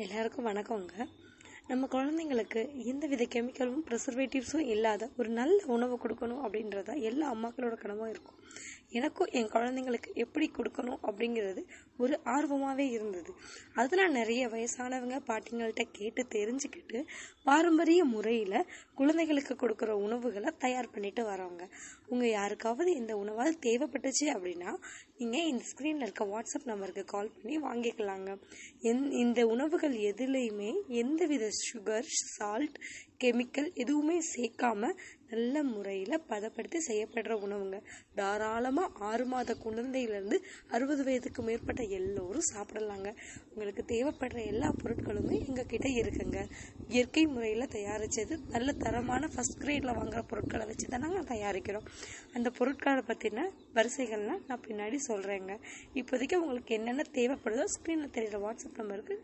எல்லாருக்கும் வணக்கங்க. நம்ம குழந்தைங்களுக்கு எந்தவித கெமிக்கலும் ப்ரிசர்வேட்டிவ்ஸும் இல்லாத ஒரு நல்ல உணவு கொடுக்கணும் அப்படின்றத எல்லா அம்மாக்களோட கனவாக இருக்கும். எனக்கும் என் குழந்தைங்களுக்கு எப்படி கொடுக்கணும் அப்படிங்கிறது ஒரு ஆர்வமாகவே இருந்தது. அதில் நிறைய வயசானவங்க பாட்டிங்கள்கிட்ட கேட்டு தெரிஞ்சுக்கிட்டு பாரம்பரிய முறையில் குழந்தைகளுக்கு கொடுக்குற உணவுகளை தயார் பண்ணிட்டு வரவங்க. உங்கள் யாருக்காவது இந்த உணவால் தேவைப்பட்டுச்சு அப்படின்னா நீங்கள் இந்த ஸ்க்ரீனில் இருக்க வாட்ஸ்அப் நம்பருக்கு கால் பண்ணி வாங்கிக்கலாங்க. இந்த உணவுகள் எதுலேயுமே எந்தவித சுகர், சால்ட், கெமிக்கல் எதுவுமே சேர்க்காம நல்ல முறையில் பதப்படுத்தி செய்யப்படுற உணவுங்க. தாராளமாக 6 மாத குழந்தையிலேருந்து 60 வயதுக்கு மேற்பட்ட எல்லோரும் சாப்பிடலாங்க. உங்களுக்கு தேவைப்படுற எல்லா பொருட்களுமே எங்ககிட்ட இருக்குங்க. இயற்கை முறையில் தயாரித்தது, நல்ல தரமான ஃபர்ஸ்ட் கிரேடில் வாங்குகிற பொருட்களை வச்சு தான் நாங்கள் தயாரிக்கிறோம். அந்த பொருட்களை பற்றின வரிசைகள்லாம் நான் பின்னாடி சொல்கிறேங்க. இப்போதைக்கு உங்களுக்கு என்னென்ன தேவைப்படுதோ ஸ்க்ரீனில் தெரிகிற வாட்ஸ்அப் நம்பருக்கு